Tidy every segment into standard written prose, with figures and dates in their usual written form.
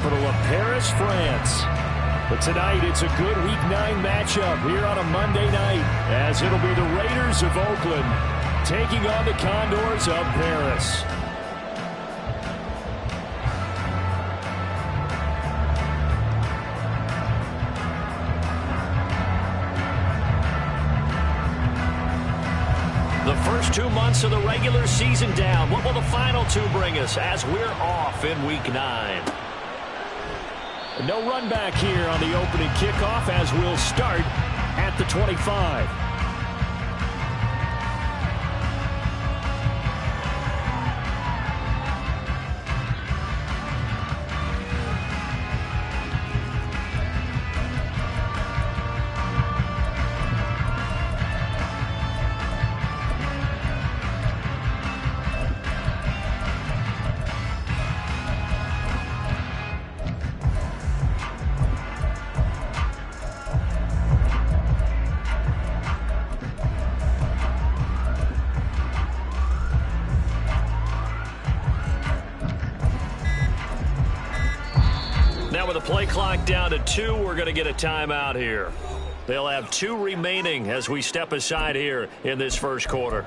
capital of Paris, France. But tonight, it's a good Week 9 matchup here on a Monday night, as it'll be the Raiders of Oakland taking on the Condors of Paris. The first 2 months of the regular season down. What will the final 2 bring us as we're off in Week 9? No run back here on the opening kickoff as we'll start at the 25. Now with the play clock down to 2, we're going to get a timeout here. They'll have 2 remaining as we step aside here in this first quarter.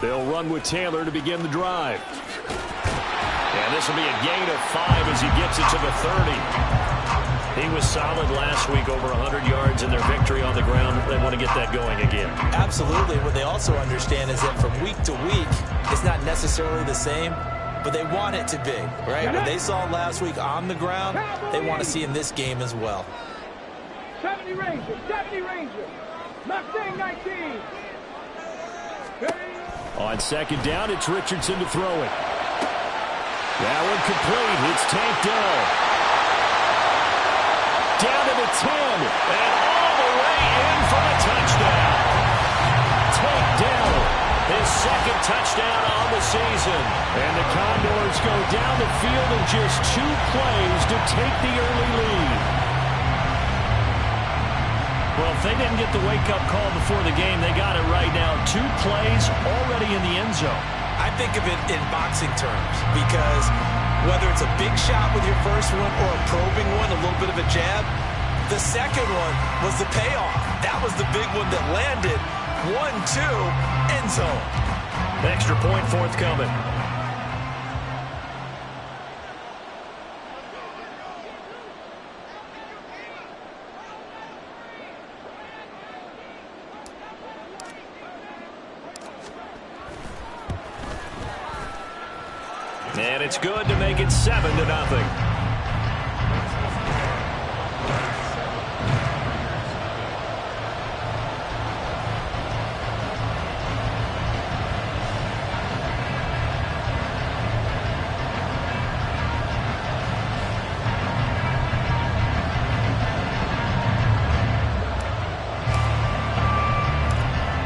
They'll run with Taylor to begin the drive. And this will be a gain of 5 as he gets it to the 30. He was solid last week, over 100 yards in their victory on the ground. They want to get that going again. Absolutely. What they also understand is that from week to week, it's not necessarily the same, but they want it to be, right? What they saw last week on the ground, they want to see in this game as well. 70 Rangers, Mustang 19. On second down, it's Richardson to throw it. That one complete. It's Tank Dell. Down to the 10, and all the way in for a touchdown. Tank Dell, his second touchdown on the season. And the Condors go down the field in just 2 plays to take the early lead. Well, if they didn't get the wake-up call before the game, they got it right now. 2 plays already in the end zone. I think of it in boxing terms because whether it's a big shot with your first one or a probing one, a little bit of a jab, the second one was the payoff. That was the big one that landed. 1-2, end zone. Extra point forthcoming. And it's good to make it 7-0.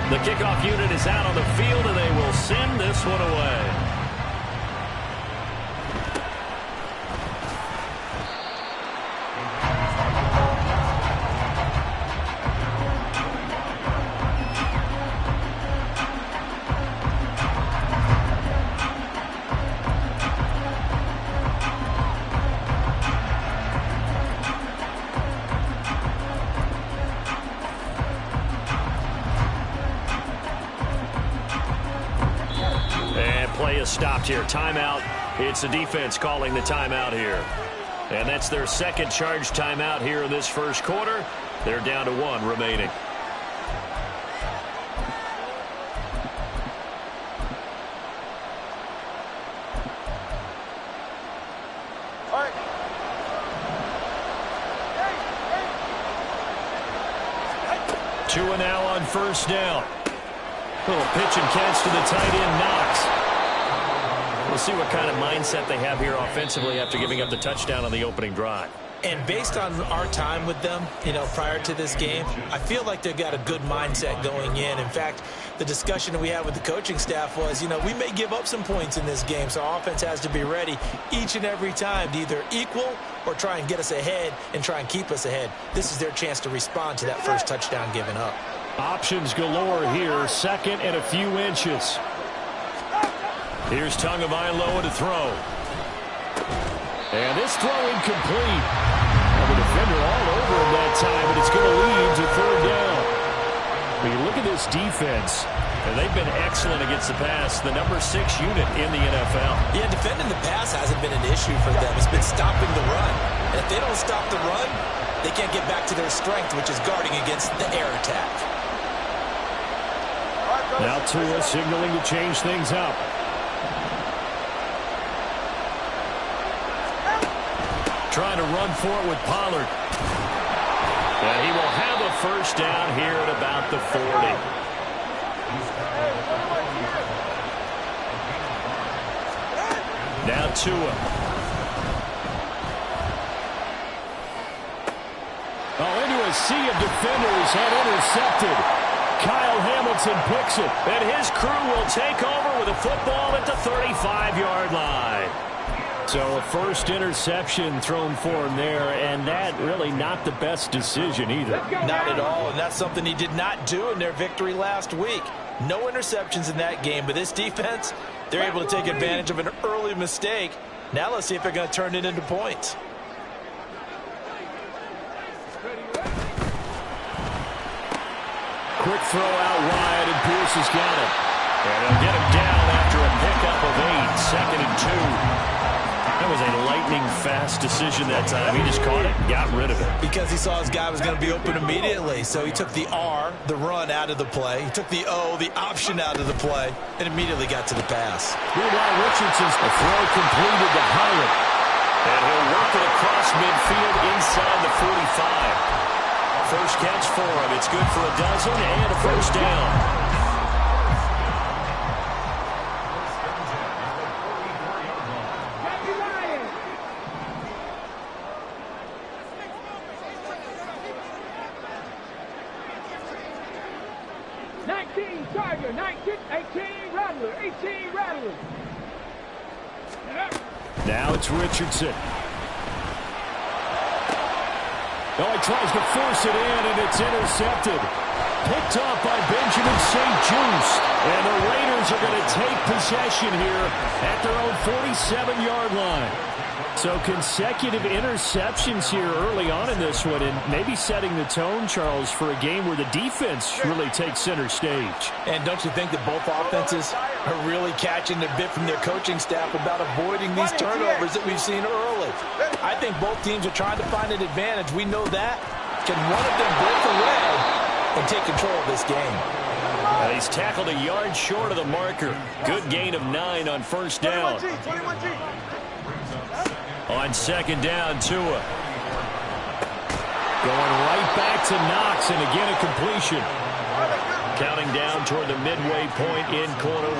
The kickoff unit is out on the field, and they will send this one away. Stopped here. Timeout. It's the defense calling the timeout here. And that's their second charge timeout here in this first quarter. They're down to 1 remaining. All right. Hey. Tua now on first down. Little pitch and catch to the tight end, Knox. We'll see what kind of mindset they have here offensively after giving up the touchdown on the opening drive. And based on our time with them, prior to this game, I feel like they've got a good mindset going in. In fact, the discussion that we had with the coaching staff was, we may give up some points in this game, so our offense has to be ready each and every time to either equal or try and get us ahead and try and keep us ahead. This is their chance to respond to that first touchdown given up. Options galore here, second and a few inches. Here's Tagovailoa to throw. And this throw incomplete. And the defender all over him that time, and it's going to lead to third down. When you look at this defense, and they've been excellent against the pass, the number 6 unit in the NFL. Yeah, defending the pass hasn't been an issue for them. It's been stopping the run. And if they don't stop the run, they can't get back to their strength, which is guarding against the air attack. Now Tua signaling to change things up. Trying to run for it with Pollard. And he will have a first down here at about the 40. Now Tua. Into a sea of defenders and intercepted. Kyle Hamilton picks it. And his crew will take over with a football at the 35-yard line. So a first interception thrown for him there, and that really not the best decision either. Not at all, and that's something he did not do in their victory last week. No interceptions in that game, but this defense, they're able to take advantage of an early mistake. Now let's see if they're going to turn it into points. Quick throw out wide, and Pierce has got it. And they'll get him down after a pickup of 8, 2nd and 2. That was a lightning-fast decision that time. He just caught it and got rid of it. Because he saw his guy was going to be open immediately. So he took the R, the run, out of the play. He took the O, the option, out of the play, and immediately got to the pass. Meanwhile, Richardson's the throw completed to Hyatt. And he'll work it across midfield inside the 45. First catch for him. It's good for a dozen and a first down. Charger, 19, 18, Rattler, 18, Rattler. Now it's Richardson. Oh, he tries to force it in, and it's intercepted. Picked off by Benjamin St-Juste. And the Raiders are going to take possession here at their own 47-yard line. So consecutive interceptions here early on in this one, and maybe setting the tone, Charles, for a game where the defense really takes center stage. And don't you think that both offenses are really catching a bit from their coaching staff about avoiding these turnovers that we've seen early? I think both teams are trying to find an advantage. We know that. Can one of them break away and take control of this game? He's tackled a yard short of the marker. Good gain of 9 on first down. 21G. On second down, Tua. Going right back to Knox, and again a completion. Counting down toward the midway point in quarter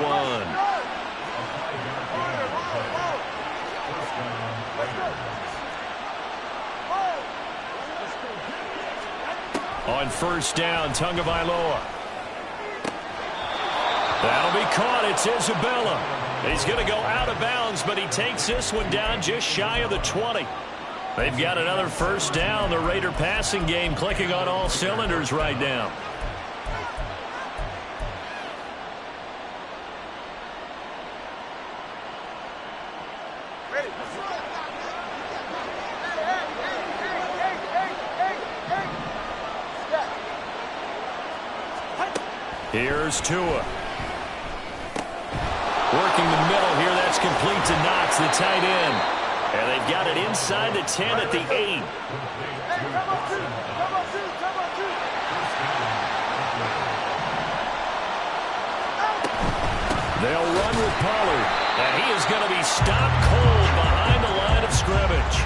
1. On first down, Tagovailoa. That'll be caught. It's Isabella. He's going to go out of bounds, but he takes this one down just shy of the 20. They've got another first down. The Raider passing game clicking on all cylinders right now. Here's Tua. Working the middle here. That's complete to Knox, the tight end. And they've got it inside the 10 at the 8. They'll run with Pollard. And he is going to be stopped cold behind the line of scrimmage.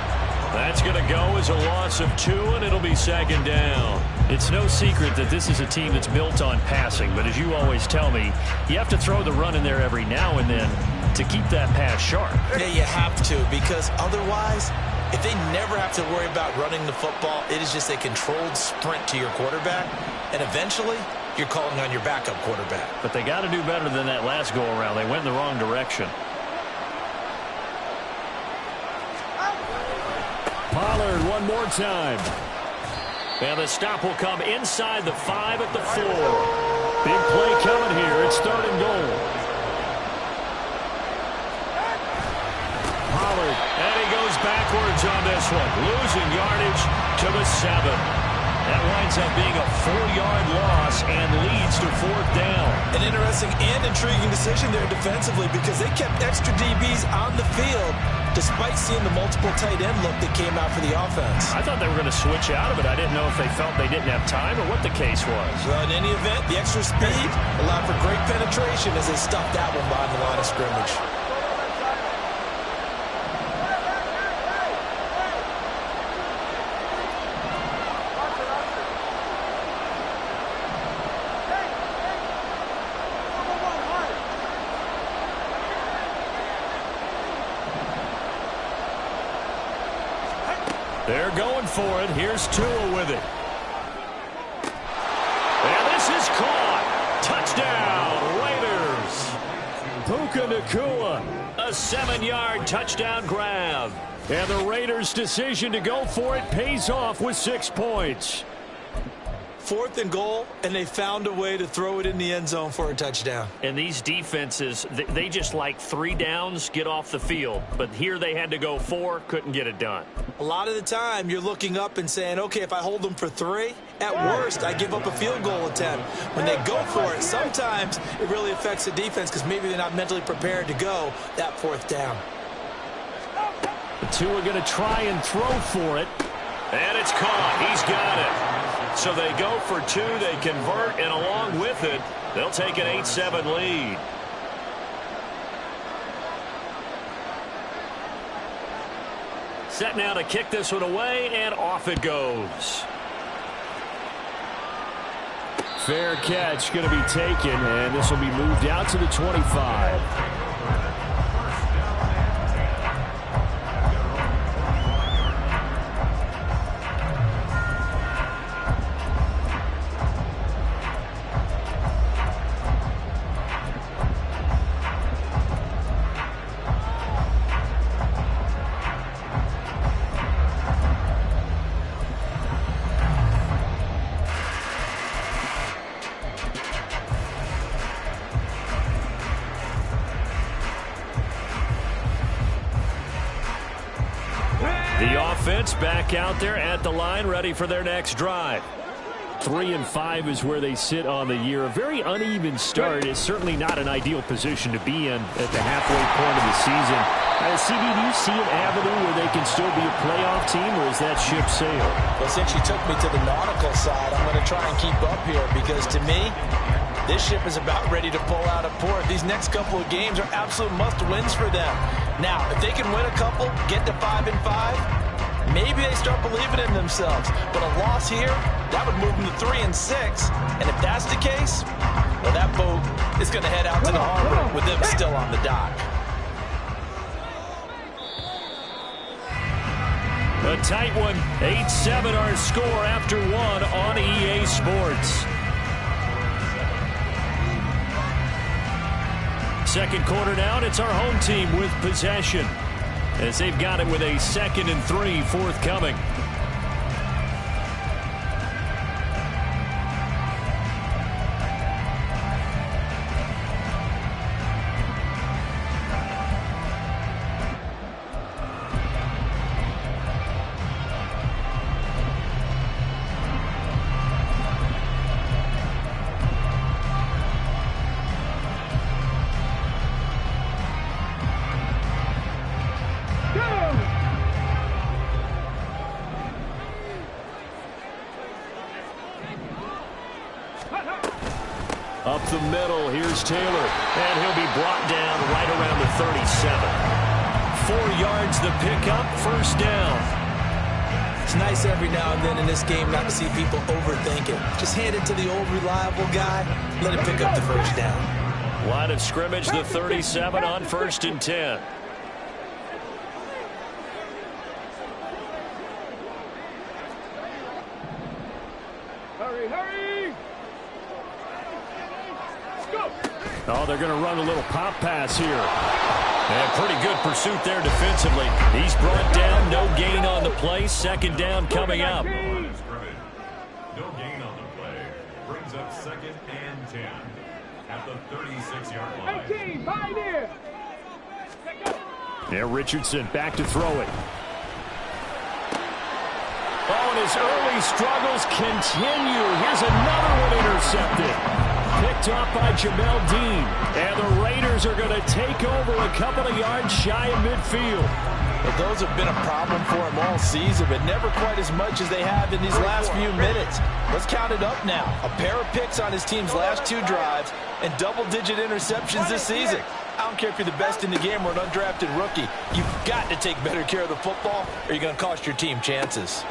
That's going to go as a loss of 2, and it'll be second down. It's no secret that this is a team that's built on passing, but as you always tell me, you have to throw the run in there every now and then to keep that pass sharp. Yeah, you have to, because otherwise, if they never have to worry about running the football, it is just a controlled sprint to your quarterback, and eventually you're calling on your backup quarterback. But they got to do better than that last go-around. They went in the wrong direction. Pollard one more time. And the stop will come inside the 5 at the 4. Big play coming here. It's 3rd and goal. Pollard, and he goes backwards on this one. Losing yardage to the 7. That winds up being a 4-yard loss and leads to 4th down. An interesting and intriguing decision there defensively because they kept extra DBs on the field despite seeing the multiple tight end look that came out for the offense. I thought they were going to switch out of it. I didn't know if they felt they didn't have time or what the case was. Well, in any event, the extra speed allowed for great penetration as they stuffed that one behind the line of scrimmage. They're going for it. Here's Tua with it. And this is caught. Touchdown, Raiders. Puka Nacua, a 7-yard touchdown grab. And the Raiders' decision to go for it pays off with 6 points. 4th and goal, and they found a way to throw it in the end zone for a touchdown. And these defenses, they just like 3 downs, get off the field. But here they had to go 4, couldn't get it done. A lot of the time, you're looking up and saying, okay, if I hold them for 3, at worst, I give up a field goal attempt. When they go for it, sometimes it really affects the defense because maybe they're not mentally prepared to go that 4th down. The two are going to try and throw for it. And it's caught. He's got it. So they go for 2. They convert, and along with it, they'll take an 8-7 lead. Set now to kick this one away, and off it goes. Fair catch going to be taken, and this will be moved out to the 25. Back out there at the line, ready for their next drive. 3-5 is where they sit on the year. A very uneven start is certainly not an ideal position to be in at the halfway point of the season. CD, do you see an avenue where they can still be a playoff team, or is that ship sailed? Well, since you took me to the nautical side, I'm going to try and keep up here because to me, this ship is about ready to pull out of port. These next couple of games are absolute must-wins for them. Now, if they can win a couple, get to 5-5, maybe they start believing in themselves. But a loss here, that would move them to 3-6. And if that's the case, well, that boat is going to head out to the harbor with them still on the dock. A tight one. 8-7 our score after 1 on EA Sports. Second quarter down, it's our home team with possession, as they've got it with a 2nd and 3 forthcoming. Up the middle, here's Taylor, and he'll be brought down right around the 37. 4 yards the pickup, 1st down. It's nice every now and then in this game not to see people overthink it. Just hand it to the old reliable guy, let him pick up the first down. Line of scrimmage, the 37 on 1st and 10. Hurry, hurry! Go! Oh, they're going to run a little pop pass here. And pretty good pursuit there defensively. He's brought down, no gain on the play. 2nd down coming up. No gain on the play. Brings up 2nd and 10 at the 36-yard line. 18, pioneer! Yeah, Richardson back to throw it. Oh, and his early struggles continue. Here's another one intercepted. Picked off by Jamel Dean. And the Raiders are going to take over a couple of yards shy of midfield. But those have been a problem for him all season, but never quite as much as they have in these last few minutes. Let's count it up now. A pair of picks on his team's last 2 drives and double-digit interceptions this season. I don't care if you're the best in the game or an undrafted rookie. You've got to take better care of the football or you're going to cost your team chances. A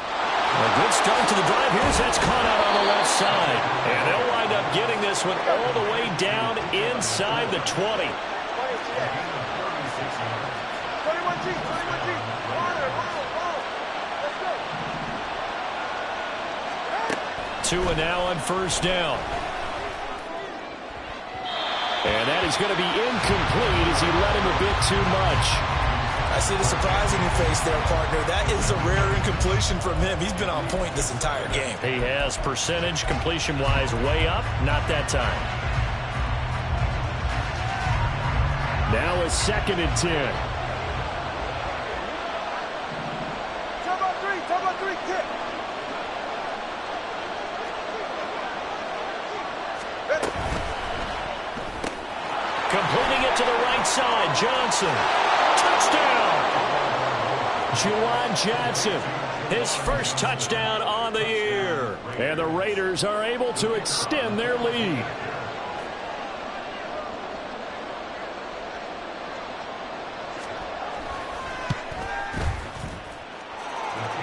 good start to the drive. Here's that's caught out on the left side. And they'll wind up getting this one all the way down inside the 20. 21G, 21G. Let's go. Tua now on 1st down. And that is going to be incomplete as he let him a bit too much. I see the surprise in your face there, partner. That is a rare incompletion from him. He's been on point this entire game. He has percentage completion-wise way up. Not that time. Now a 2nd and 10. Top on 3, kick. Completing it to the right side. Johnson. Touchdown. Juwan Johnson. His first touchdown on the year. And the Raiders are able to extend their lead.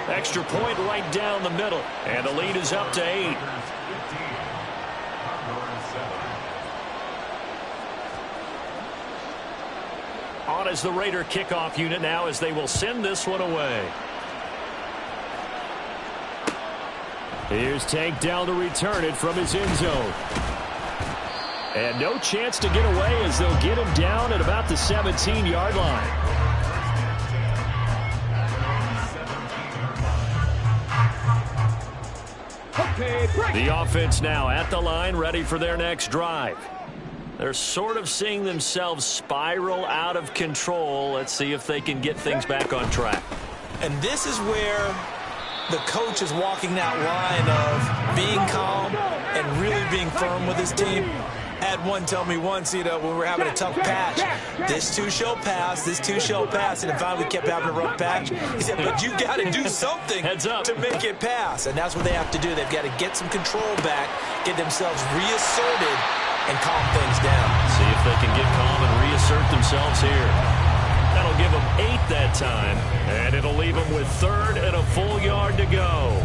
Extra point right down the middle. And the lead is up to 8. On as the Raider kickoff unit now as they will send this one away. Here's Tank down to return it from his end zone. And no chance to get away as they'll get him down at about the 17-yard line. The offense now at the line, ready for their next drive. They're sort of seeing themselves spiral out of control. Let's see if they can get things back on track. And this is where the coach is walking that line of being calm and really being firm with his team. Had one tell me once, when we're having a tough patch, this too shall pass, this too shall pass, and finally we kept having a rough patch. He said, but you got to do something to make it pass, and that's what they have to do. They've got to get some control back, get themselves reasserted, and calm things down. See if they can get calm and reassert themselves here. That'll give them 8 that time, and it'll leave them with 3rd and a full yard to go.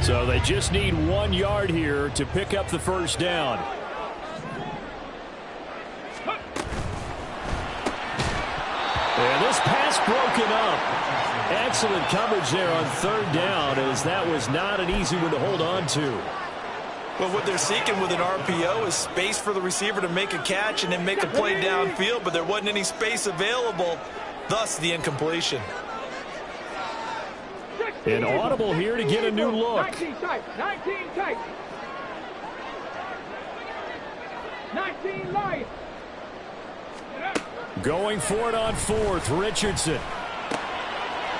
So they just need 1 yard here to pick up the first down. And this pass broken up. Excellent coverage there on 3rd down, as that was not an easy one to hold on to. Well, what they're seeking with an RPO is space for the receiver to make a catch and then make a play downfield, but there wasn't any space available, thus the incompletion. An audible here to get a new look. 19 tight, 19 tight. 19 light. Going for it on 4th, Richardson.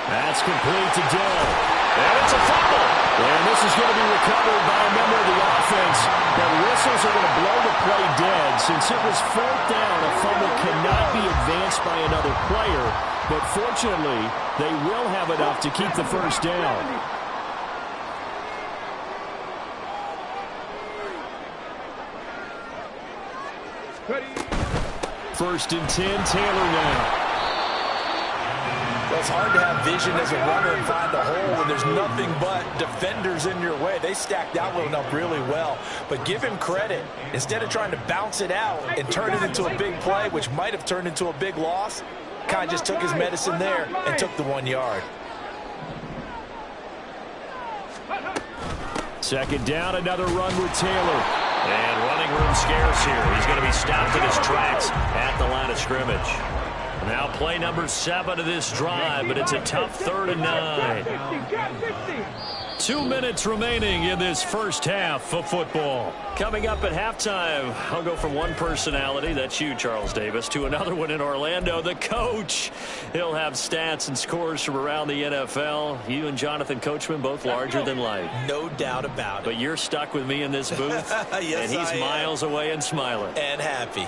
That's complete to Dell. And it's a fumble. And this is going to be recovered by a member of the offense. The whistles are going to blow the play dead. Since it was 4th down, a fumble cannot be advanced by another player. But fortunately, they will have enough to keep the first down. First and 10, Taylor now. Well, it's hard to have vision as a runner and find a hole when there's nothing but defenders in your way. They stacked that one up really well. But give him credit. Instead of trying to bounce it out and turn it into a big play, which might have turned into a big loss, kind of just took his medicine there and took the 1 yard. Second down, another run with Taylor. And running room scarce here. He's going to be stopped in his tracks at the line of scrimmage. Now play number 7 of this drive, but it's a tough 3rd and 9. 2 minutes remaining in this first half of football. Coming up at halftime, I'll go from one personality, that's you, Charles Davis, to another one in Orlando, the coach. He'll have stats and scores from around the NFL. You and Jonathan Coachman, both larger than life. No doubt about it. But you're stuck with me in this booth, yes, and he's miles away and smiling. And happy.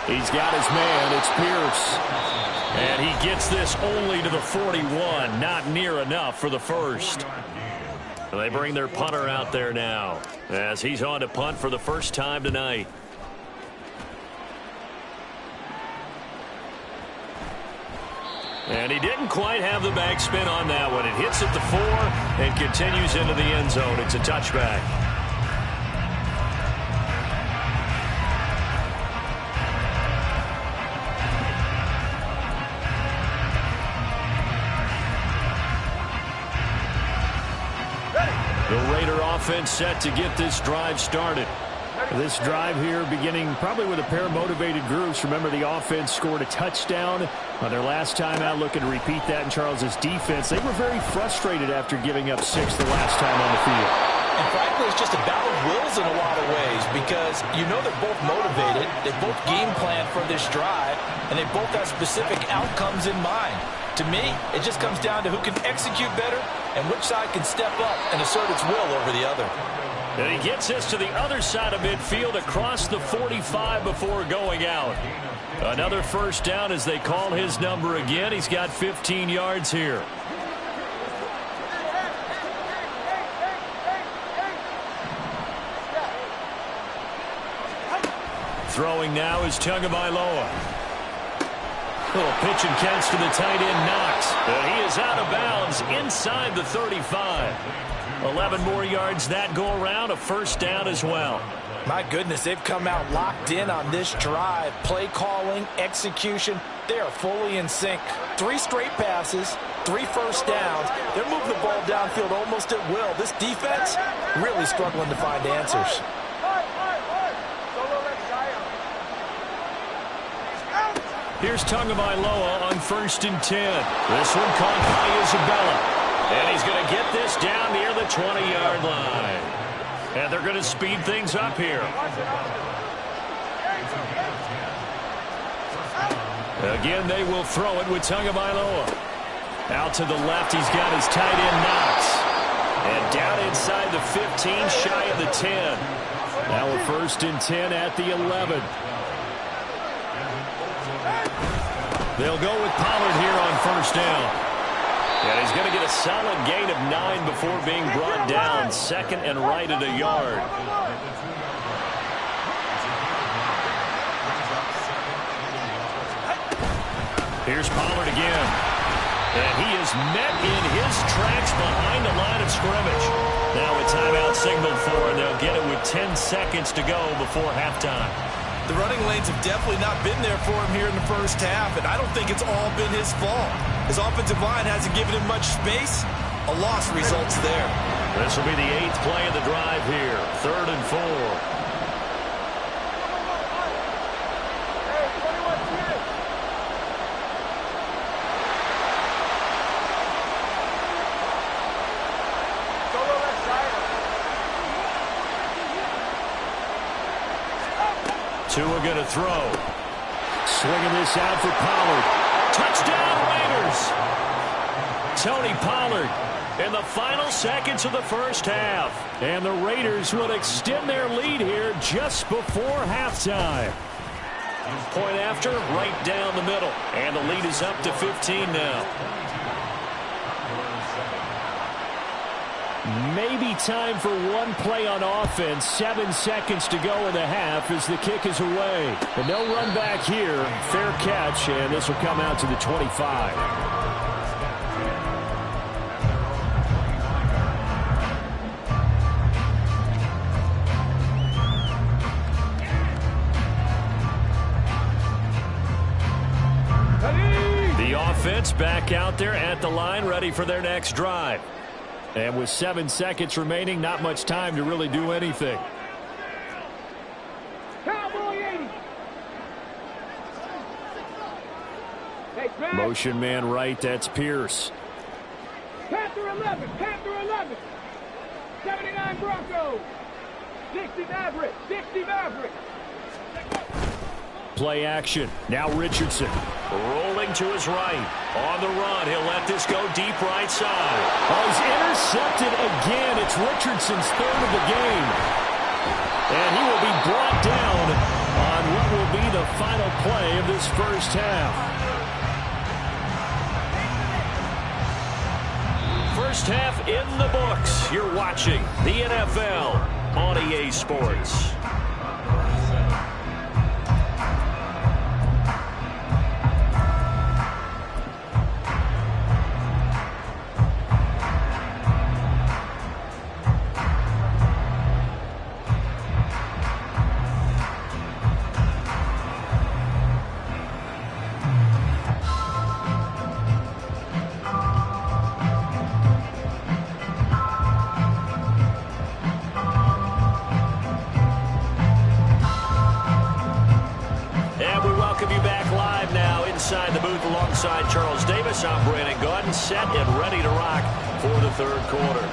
He's got his man. It's Pierce. And he gets this only to the 41. Not near enough for the first. They bring their punter out there now as he's on to punt for the first time tonight. And he didn't quite have the backspin on that one. It hits at the 4 and continues into the end zone. It's a touchback. The Raider offense set to get this drive started. This drive here beginning probably with a pair of motivated groups. Remember, the offense scored a touchdown on their last time out. Looking to repeat that in Charles's defense. They were very frustrated after giving up 6 the last time on the field. And frankly, it's just a battle of wills in a lot of ways because you know they're both motivated. They both game plan for this drive, and they both have specific outcomes in mind. To me, it just comes down to who can execute better and which side can step up and assert its will over the other. And he gets this to the other side of midfield across the 45 before going out. Another first down as they call his number again. He's got 15 yards here. Throwing now is Tagovailoa. Little pitch and catch to the tight end, Knox. But he is out of bounds inside the 35. 11 more yards that go around, a first down as well. My goodness, they've come out locked in on this drive. Play calling, execution, they are fully in sync. 3 straight passes, 3 first downs. They're moving the ball downfield almost at will. This defense really struggling to find answers. Here's Tagovailoa on 1st and 10. This one caught by Isabella. And he's going to get this down near the 20-yard line. And they're going to speed things up here. Again, they will throw it with Tagovailoa. Out to the left, he's got his tight end, Knox. And down inside the 15, shy of the 10. Now a 1st and 10 at the 11. They'll go with Pollard here on first down. And he's going to get a solid gain of 9 before being brought down. 2nd and right at a yard. Here's Pollard again. And he is met in his tracks behind the line of scrimmage. Now a timeout signaled for, and they'll get it with 10 seconds to go before halftime. The running lanes have definitely not been there for him here in the first half, and I don't think it's all been his fault. His offensive line hasn't given him much space. A loss results there. This will be the 8th play of the drive here. 3rd and 4. Tua going to throw. Swinging this out for Pollard. Touchdown, Raiders! Tony Pollard in the final seconds of the first half. And the Raiders will extend their lead here just before halftime. Point after, right down the middle. And the lead is up to 15 now. Maybe time for one play on offense. 7 seconds to go in the half as the kick is away. But no run back here. Fair catch, and this will come out to the 25. Offense back out there at the line, ready for their next drive. And with 7 seconds remaining, not much time to really do anything. Cowboy 80. Motion man right, that's Pierce. Panther 11, Panther 11. 79 Broncos. 60 Maverick, 60 Maverick. Play action. Now Richardson. Rolling to his right. On the run. He'll let this go deep right side. Oh, he's intercepted again. It's Richardson's third of the game. And he will be brought down on what will be the final play of this first half. First half in the books. You're watching the NFL on EA Sports. Alongside Charles Davis, I'm Brandon Gaudin, set and ready to rock for the third quarter.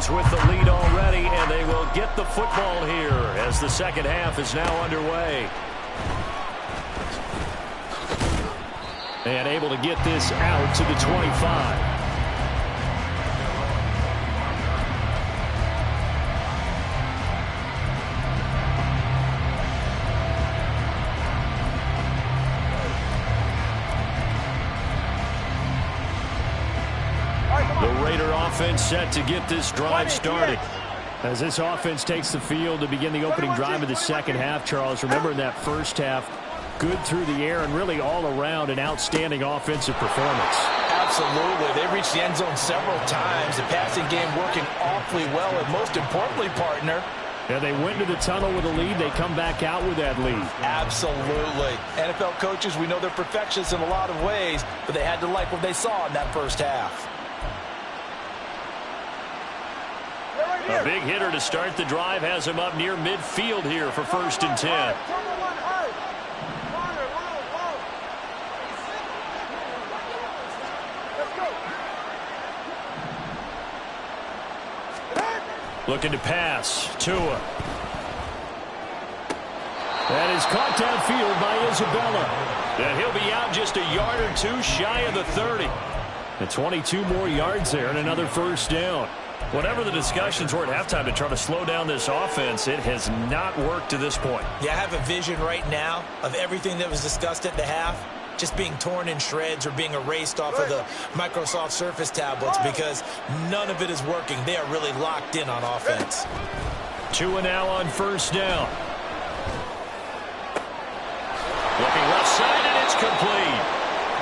With the lead already, and they will get the football here as the second half is now underway. And able to get this out to the 25. Offense set to get this drive started. As this offense takes the field to begin the opening drive of the second half, Charles, remember in that first half, good through the air and really all around an outstanding offensive performance. Absolutely. They reached the end zone several times. The passing game working awfully well, and most importantly, partner, yeah, they went to the tunnel with a lead. They come back out with that lead. Absolutely. NFL coaches, we know they're perfectionists in a lot of ways, but they had to like what they saw in that first half. A big hitter to start the drive has him up near midfield here for 1st and 10. Looking to pass. Tua. That is caught downfield by Isabella. And he'll be out just a yard or two shy of the 30. And 22 more yards there and another first down. Whatever the discussions were at halftime to try to slow down this offense, it has not worked to this point. Yeah, I have a vision right now of everything that was discussed at the half just being torn in shreds or being erased off of the Microsoft Surface tablets because none of it is working. They are really locked in on offense. Tua now on first down. Looking left side, and it's complete.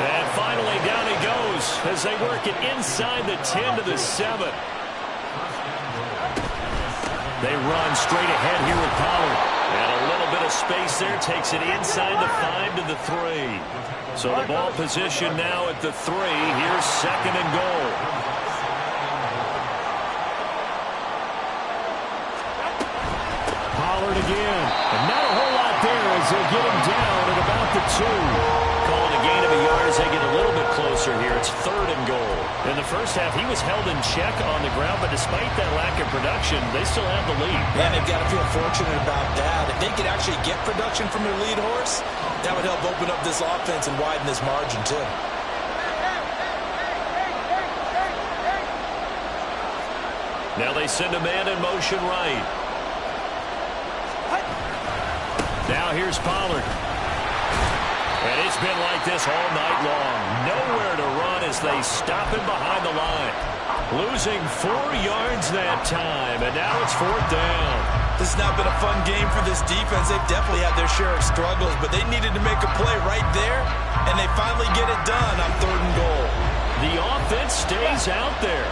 And finally down he goes as they work it inside the 10 to the 7. They run straight ahead here with Pollard. And a little bit of space there takes it inside the 5 to the 3. So the ball position now at the 3. Here's 2nd and goal. Pollard again. And not a whole lot there as they get him down at about the 2. Calling a gain of a yard as they get a little bit closer here. It's 3rd and goal. In the first half, he was held in check on the ground, but despite that lack of production, they still have the lead. And they've got to feel fortunate about that. If they could actually get production from their lead horse, that would help open up this offense and widen this margin too. Now they send a man in motion right. Now here's Pollard. And it's been like this all night long. Nowhere to run as they stop him behind the line. Losing 4 yards that time, and now it's 4th down. This has not been a fun game for this defense. They've definitely had their share of struggles, but they needed to make a play right there, and they finally get it done on 3rd and goal. The offense stays out there.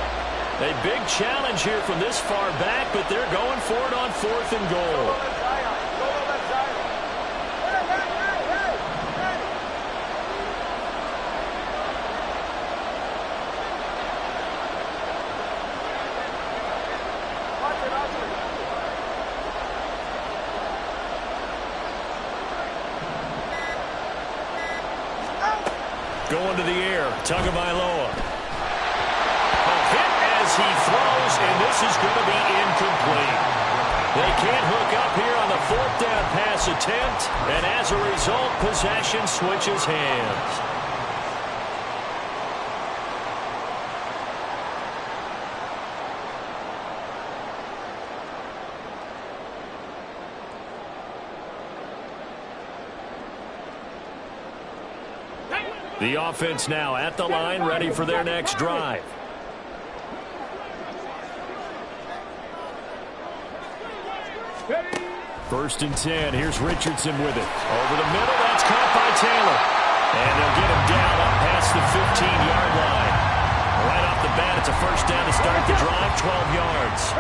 A big challenge here from this far back, but they're going for it on 4th and goal. Going to the air, Tagovailoa. A hit as he throws, and this is going to be incomplete. They can't hook up here on the 4th down pass attempt, and as a result, possession switches hands. The offense now at the line, ready for their next drive. First and 10. Here's Richardson with it. Over the middle. That's caught by Taylor. And they'll get him down up past the 15-yard line. Right off the bat, it's a first down to start the drive, 12 yards.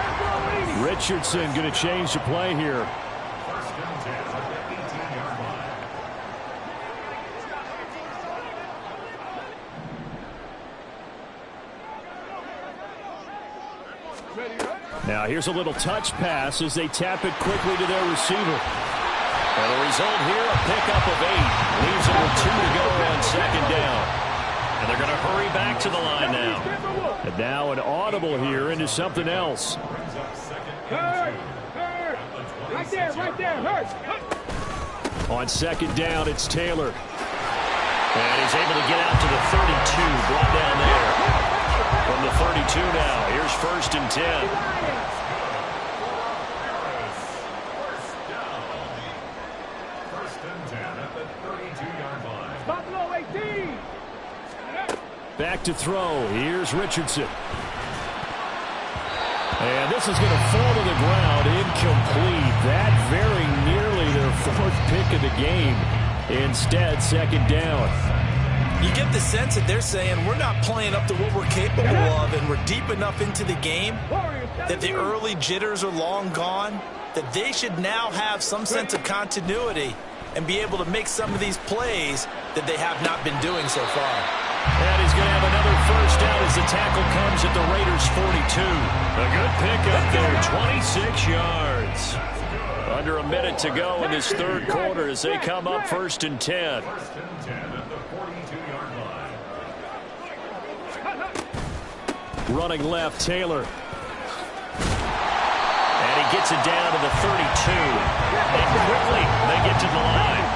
Richardson going to change the play here. First and 10 at the 18-yard line. Now here's a little touch pass as they tap it quickly to their receiver. And the result here, a pickup of 8. Leaves them with 2 to go on 2nd down. And they're going to hurry back to the line now. And now an audible here into something else. Brings up 2nd Hurt! and 2. Right there, hurt! On 2nd down, it's Taylor. And he's able to get out to the 32, brought down there. From the 32 now, here's 1st and 10. First and 10 at the 32-yard line. Buffalo 18! Back to throw. Here's Richardson. And this is going to fall to the ground, incomplete. That very nearly their 4th pick of the game. Instead, 2nd down. You get the sense that they're saying we're not playing up to what we're capable of, and we're deep enough into the game that the early jitters are long gone, that they should now have some sense of continuity and be able to make some of these plays that they have not been doing so far. And he's going to have another first down as the tackle comes at the Raiders' 42. A good pickup there, 26 yards. Under a minute to go in this 3rd quarter as they come up 1st and 10. First and 10 at the 42-yard line. Running left, Taylor. And he gets it down to the 32. And quickly, they get to the line.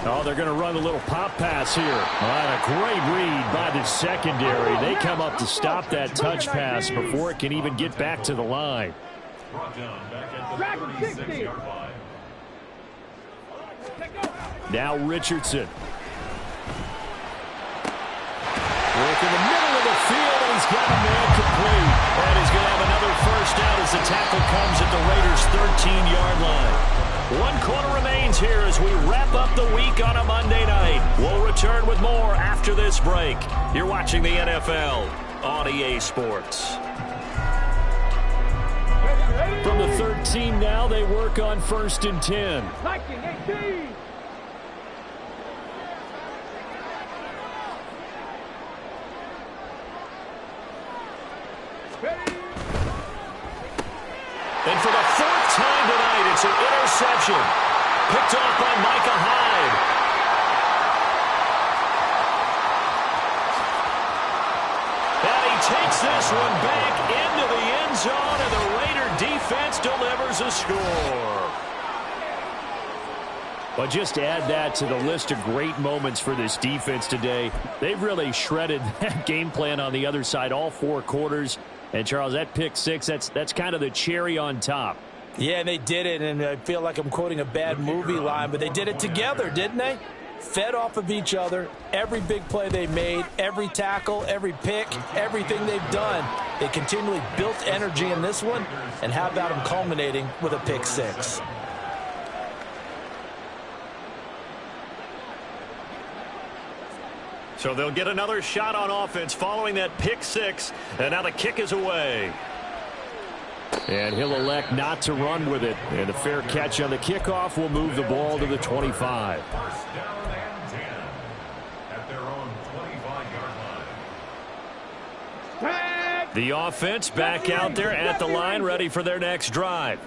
Oh, they're going to run a little pop pass here. A great read by the secondary. They come up to stop that touch pass before it can even get back to the line. Brought down back at the 36-yard line. Now Richardson. Work in the middle of the field, and he's got a man complete. And he's going to have another first down as the tackle comes at the Raiders' 13-yard line. 1 quarter remains here as we wrap up the week on a Monday night. We'll return with more after this break. You're watching the NFL on EA Sports. From the 13 now, they work on 1st and 10. Viking 18! And for the fourth time tonight, it's an interception. Picked off by Micah Hyde. And he takes this one back into the end zone, and the Raider defense delivers a score. But just add that to the list of great moments for this defense today. They've really shredded that game plan on the other side all 4 quarters. And, Charles, that pick 6, that's kind of the cherry on top. Yeah, and they did it, and I feel like I'm quoting a bad movie line, but they did it together, didn't they? Fed off of each other, every big play they made, every tackle, every pick, everything they've done. They continually built energy in this one, and how about them culminating with a pick 6? So they'll get another shot on offense following that pick 6, and now the kick is away. And he'll elect not to run with it. And a fair catch on the kickoff will move the ball to the 25. First down and 10 at their own 25-yard line. The offense back out there at the line, ready for their next drive.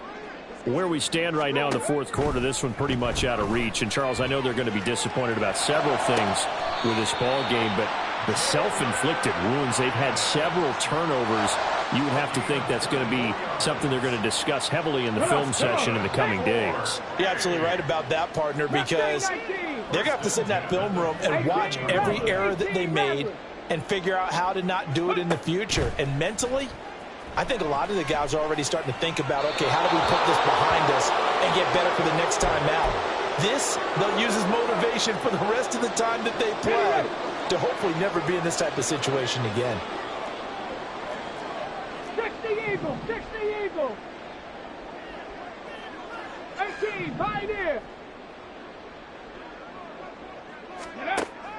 Where we stand right now in the fourth quarter, this one pretty much out of reach. And, Charles, I know they're going to be disappointed about several things with this ball game, but the self-inflicted wounds, they've had several turnovers. You would have to think that's going to be something they're going to discuss heavily in the film session in the coming days. You're absolutely right about that, partner, because they're going to have to sit in that film room and watch every error that they made and figure out how to not do it in the future. And mentally, I think a lot of the guys are already starting to think about, okay, how do we put this behind us and get better for the next time out? This, they'll use as motivation for the rest of the time that they play to hopefully never be in this type of situation again. 60 Eagles, 60 Eagles. 18, Pioneer.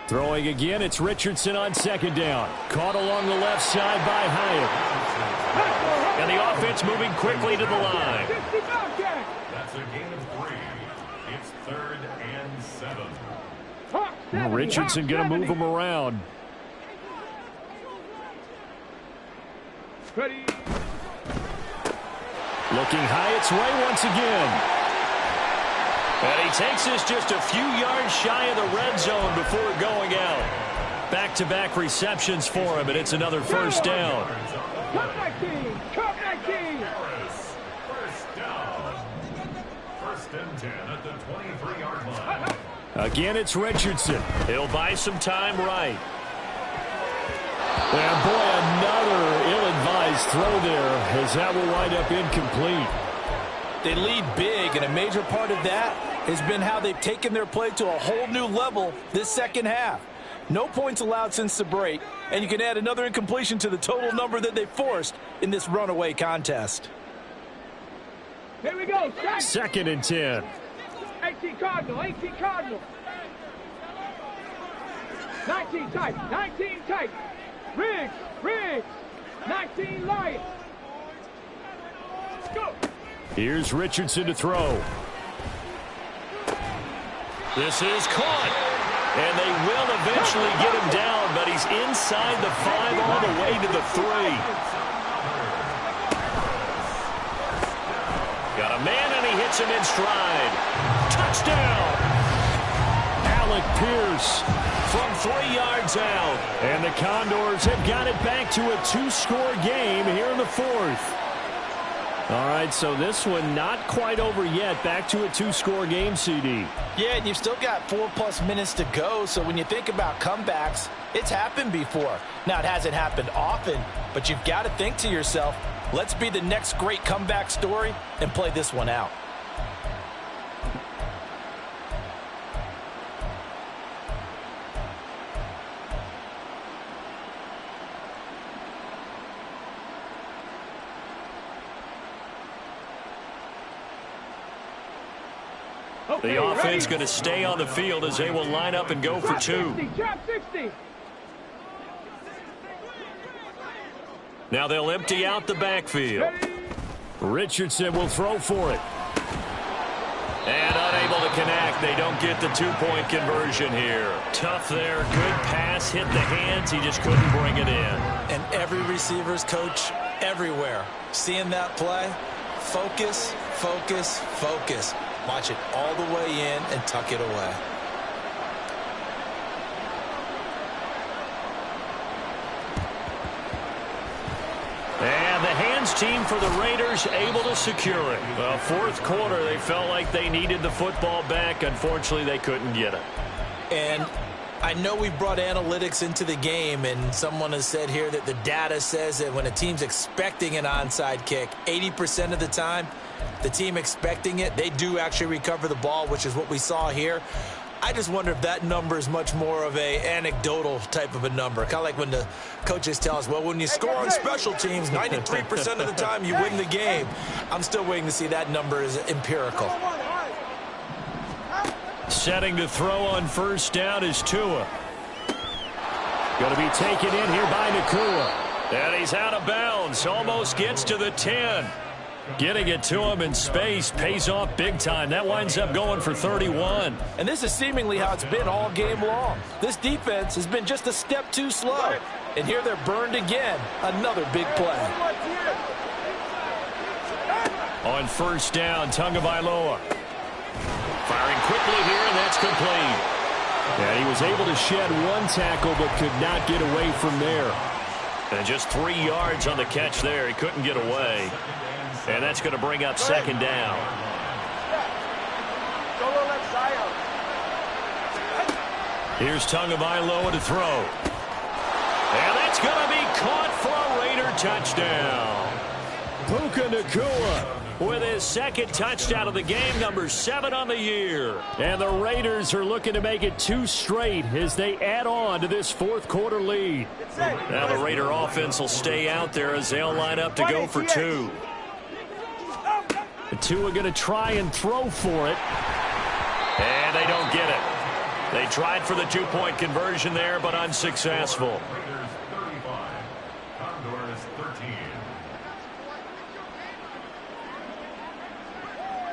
Throwing again, it's Richardson on second down. Caught along the left side by Hyatt. And the offense moving quickly to the line. That's a gain of 3. It's 3rd and 7. Richardson going to move him around. Ready. Looking Hyatt's way once again. And he takes this just a few yards shy of the red zone before going out. Back-to-back receptions for him, and it's another first down. Come back, team. Come back, team. First down. 1st and 10 at the 23-yard line. Again, it's Richardson. He'll buy some time right. And boy, another ill-advised throw there, as that will wind up incomplete. They lead big, and a major part of that has been how they've taken their play to a whole new level this second half. No points allowed since the break, and you can add another incompletion to the total number that they forced in this runaway contest. Here we go. 2nd and 10. 18 Cardinal, 18 Cardinal. 19 tight, 19 tight. Riggs, 19 Lions. Go. Here's Richardson to throw. This is caught. And they will eventually get him down, but he's inside the 5 all the way to the 3. Got a man, and he hits him in stride. Touchdown! Alec Pierce From 3 yards out. And the Condors have got it back to a 2-score game here in the 4th. All right, so this one not quite over yet. Back to a 2-score game, CD. Yeah, and you've still got 4+ minutes to go, so when you think about comebacks, it's happened before. Now, it hasn't happened often, but you've got to think to yourself, let's be the next great comeback story and play this one out. The offense going to stay on the field as they will line up and go for 2. Drop 60. Now they'll empty out the backfield. Richardson will throw for it. And unable to connect. They don't get the 2-point conversion here. Tough there. Good pass. Hit the hands. He just couldn't bring it in. And every receiver's coach everywhere. Seeing that play, focus, focus, focus. Watch it all the way in and tuck it away. And the hands team for the Raiders able to secure it. Well, fourth quarter, they felt like they needed the football back. Unfortunately, they couldn't get it. And I know we brought analytics into the game, and someone has said here that the data says that when a team's expecting an onside kick, 80% of the time, the team expecting it, they do actually recover the ball, which is what we saw here. I just wonder if that number is much more of a anecdotal type of a number. Kind of like when the coaches tell us, well, when you score on special teams, 93% of the time you win the game. I'm still waiting to see that number is empirical. Setting to throw on first down is Tua. Going to be taken in here by Nacua. And he's out of bounds. Almost gets to the 10. Getting it to him in space pays off big time. That winds up going for 31. And this is seemingly how it's been all game long. This defense has been just a step too slow. And here they're burned again. Another big play. On first down, Tagovailoa. Firing quickly here, and that's complete. And he was able to shed one tackle but could not get away from there. And just 3 yards on the catch there. He couldn't get away. And that's going to bring up second down. Here's Tagovailoa to throw. And that's going to be caught for a Raider touchdown. Puka Nacua with his second touchdown of the game, number 7 on the year. And the Raiders are looking to make it 2 straight as they add on to this fourth quarter lead. Now the Raider offense will stay out there as they'll line up to go for 2. The Tua going to try and throw for it. And they don't get it. They tried for the 2-point conversion there, but unsuccessful. Raiders 35, Condors 13.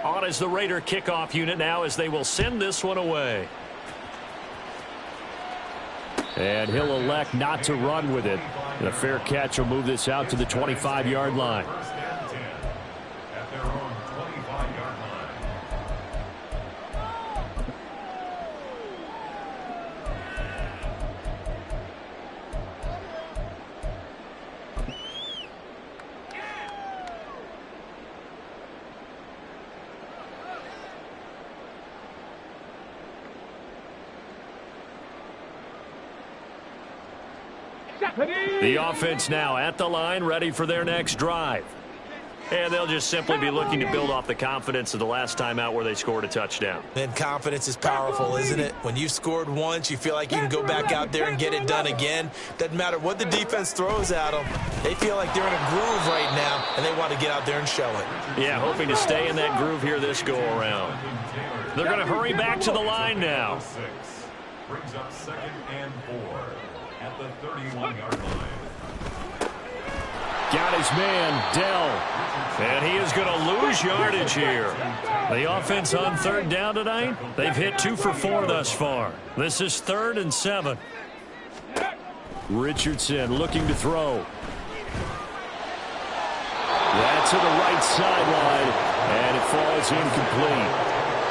On is the Raider kickoff unit now as they will send this one away. And he'll elect not to run with it. And a fair catch will move this out to the 25-yard line. First and 10 at their own 25-yard line. The offense now at the line, ready for their next drive. And they'll just simply be looking to build off the confidence of the last time out where they scored a touchdown. And confidence is powerful, isn't it? When you've scored once, you feel like you can go back out there and get it done again. Doesn't matter what the defense throws at them. They feel like they're in a groove right now, and they want to get out there and show it. Yeah, hoping to stay in that groove here this go-around. They're going to hurry back to the line now. Brings up second and 4 at the 31-yard line. Got his man, Dell. And he is going to lose yardage here. The offense on third down tonight, they've hit 2 for 4 thus far. This is 3rd and 7. Richardson looking to throw. That's to the right sideline, and it falls incomplete.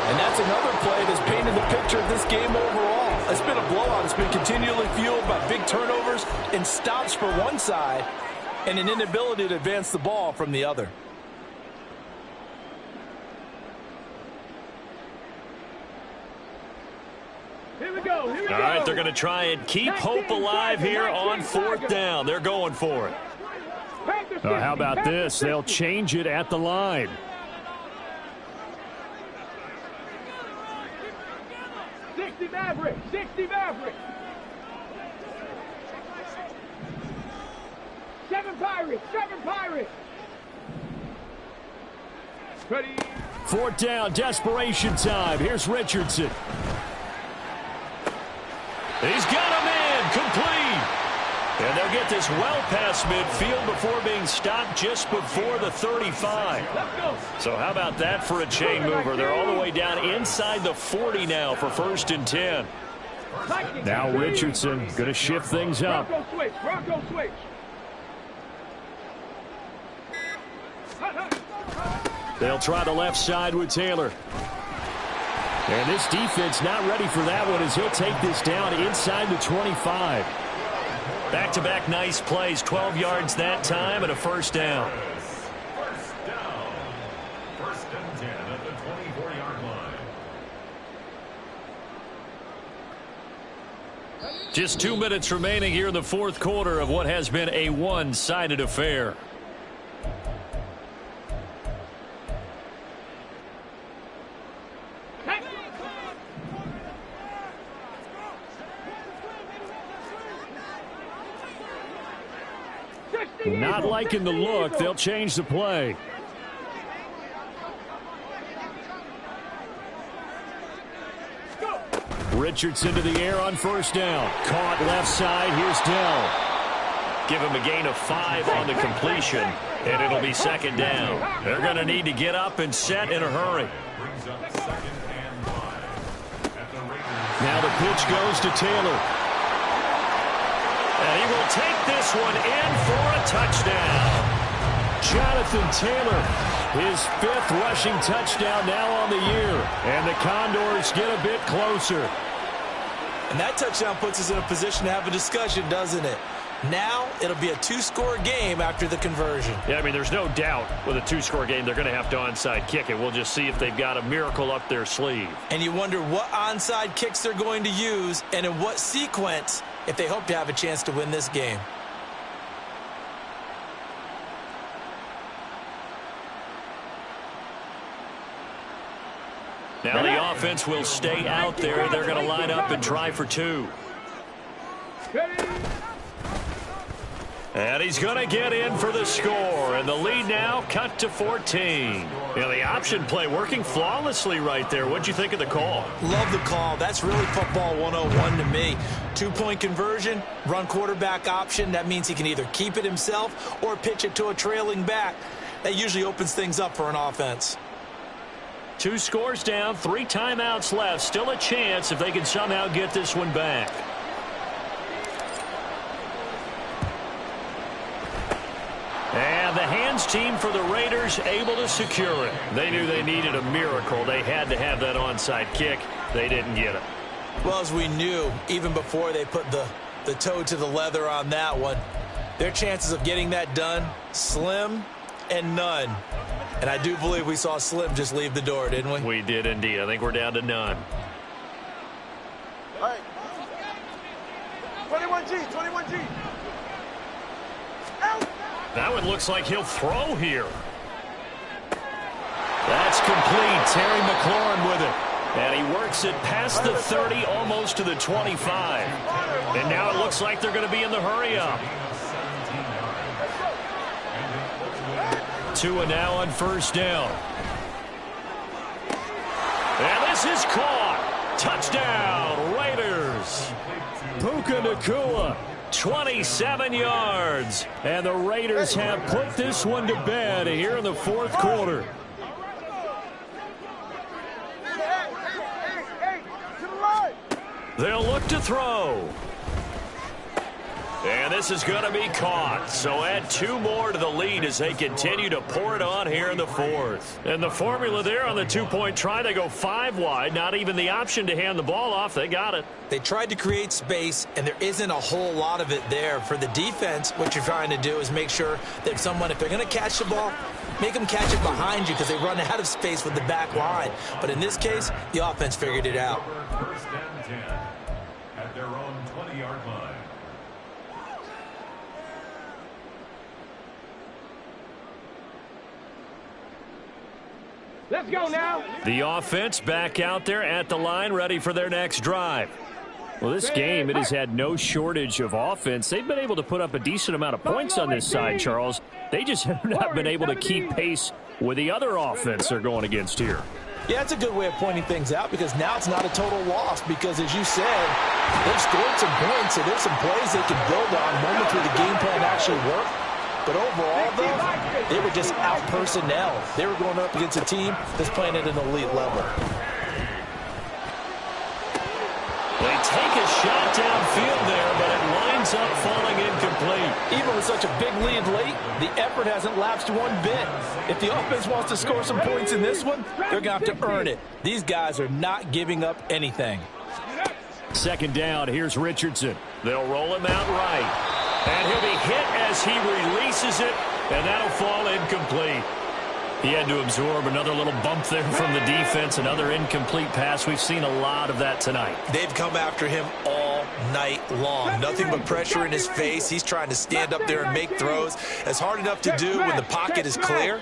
And that's another play that's painted the picture of this game overall. It's been a blowout. It's been continually fueled by big turnovers and stops for one side and an inability to advance the ball from the other. Here we go. Here we go. All right, they're going to try and keep hope alive here on 4th down. They're going for it. How about this? They'll change it at the line. Maverick, 60 Maverick. 7 Pirates, 7 Pirates. Ready. 4th down, desperation time. Here's Richardson. He's got him in, complete. And they'll get this well past midfield before being stopped just before the 35. So how about that for a chain mover? They're all the way down inside the 40 now for 1st and 10. Now Richardson going to shift things up. Bronco switch, Bronco switch. They'll try the left side with Taylor. And this defense not ready for that one as he'll take this down inside the 25. Back-to-back nice plays, 12 yards that time and a first down. First down. First and 10 at the 24-yard line. Just 2 minutes remaining here in the fourth quarter of what has been a one-sided affair. Not liking the look. They'll change the play. Richardson to the air on first down. Caught left side. Here's Dell. Give him a gain of 5 on the completion, and it'll be second down. They're going to need to get up and set in a hurry. Brings up second and 5. At the Raiders. Now the pitch goes to Taylor. And he will take this one in for a touchdown. Jonathan Taylor, his 5th rushing touchdown now on the year. And the Condors get a bit closer. And that touchdown puts us in a position to have a discussion, doesn't it? Now it'll be a 2-score game after the conversion. Yeah, I mean, there's no doubt with a 2-score game they're going to have to onside kick it. We'll just see if they've got a miracle up their sleeve. And you wonder what onside kicks they're going to use and in what sequence if they hope to have a chance to win this game. Now the offense will stay out there. They're going to line up and try for 2. And he's going to get in for the score. And the lead now cut to 14. Yeah, the option play working flawlessly right there. What'd you think of the call? Love the call. That's really football 101 to me. 2-point conversion, run quarterback option. That means he can either keep it himself or pitch it to a trailing back. That usually opens things up for an offense. 2 scores down, 3 timeouts left. Still a chance if they can somehow get this one back. And the hands team for the Raiders able to secure it. They knew they needed a miracle. They had to have that onside kick. They didn't get it. Well, as we knew, even before they put the toe to the leather on that one, their chances of getting that done, slim and none. And I do believe we saw Slim just leave the door, didn't we? We did indeed. I think we're down to none. All right. 21G, 21G. Out. That one looks like he'll throw here. That's complete. Terry McLaurin with it. And he works it past the 30, almost to the 25. And now it looks like they're going to be in the hurry-up. Tua now on first down. And this is caught. Touchdown, Raiders. Puka Nacua. 27 yards. And the Raiders have put this one to bed here in the fourth quarter. Hey, to the right. They'll look to throw. And this is going to be caught. So add 2 more to the lead as they continue to pour it on here in the fourth. And the formula there on the 2-point try, they go 5 wide. Not even the option to hand the ball off. They got it. They tried to create space, and there isn't a whole lot of it there. For the defense, what you're trying to do is make sure that someone, if they're going to catch the ball, make them catch it behind you because they run out of space with the back line. But in this case, the offense figured it out. First and 10 at their own 20-yard line. Let's go now. The offense back out there at the line, ready for their next drive. Well, this game, it has had no shortage of offense. They've been able to put up a decent amount of points on this side, Charles. They just have not been able to keep pace with the other offense they're going against here. Yeah, it's a good way of pointing things out because now it's not a total loss because, as you said, they've scored some points, and there's some plays they can build on, moments where the game plan actually worked. But overall, though, they were just out personnel. They were going up against a team that's playing at an elite level. They take a shot downfield there, but it winds up falling incomplete. incomplete. Even with such a big lead late, the effort hasn't lapsed one bit. If the offense wants to score some points in this one, they're going to have to earn it. These guys are not giving up anything. Second down, here's Richardson. They'll roll him out right. And he'll be hit as he releases it, and that'll fall incomplete. He had to absorb another little bump there from the defense, another incomplete pass. We've seen a lot of that tonight. They've come after him all night long. Nothing but pressure in his face. He's trying to stand up there and make throws. It's hard enough to do when the pocket is clear.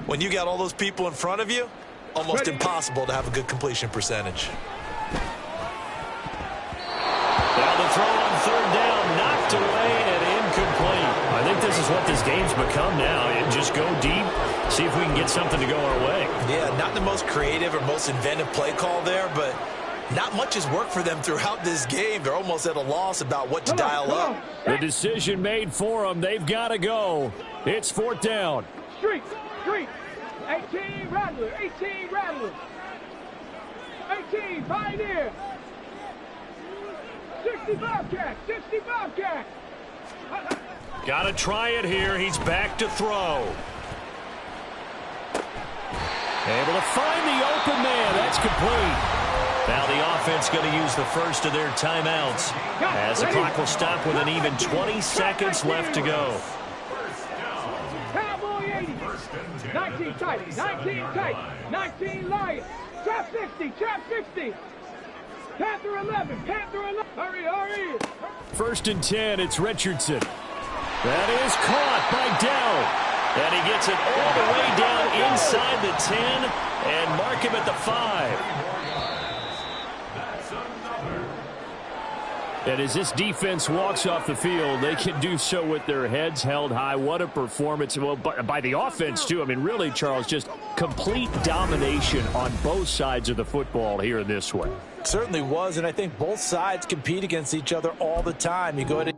When you got all those people in front of you, almost impossible to have a good completion percentage. Now the throw on third down, knocked away and incomplete. I think this is what this game's become now. Just go deep, see if we can get something to go our way. Yeah, not the most creative or most inventive play call there, but not much has worked for them throughout this game. They're almost at a loss about what to dial up. The decision made for them. They've got to go. It's fourth down. Street. 18 Rattler. 18 Pioneer. 60 Bobcat. Got to try it here. He's back to throw. Able to find the open man. That's complete. Now the offense going to use the first of their timeouts as the clock will stop with an even 20 seconds left to go. Cowboy 80. 19 tight. 19 Lion. Trap 60. Panther 11. Hurry. First and 10, it's Richardson. That is caught by Dell. And he gets it all the way down inside the 10 and mark him at the 5. And as this defense walks off the field, they can do so with their heads held high. What a performance by the offense, too. I mean, really, Charles, just complete domination on both sides of the football here in this one. Certainly was, and I think both sides compete against each other all the time. You go ahead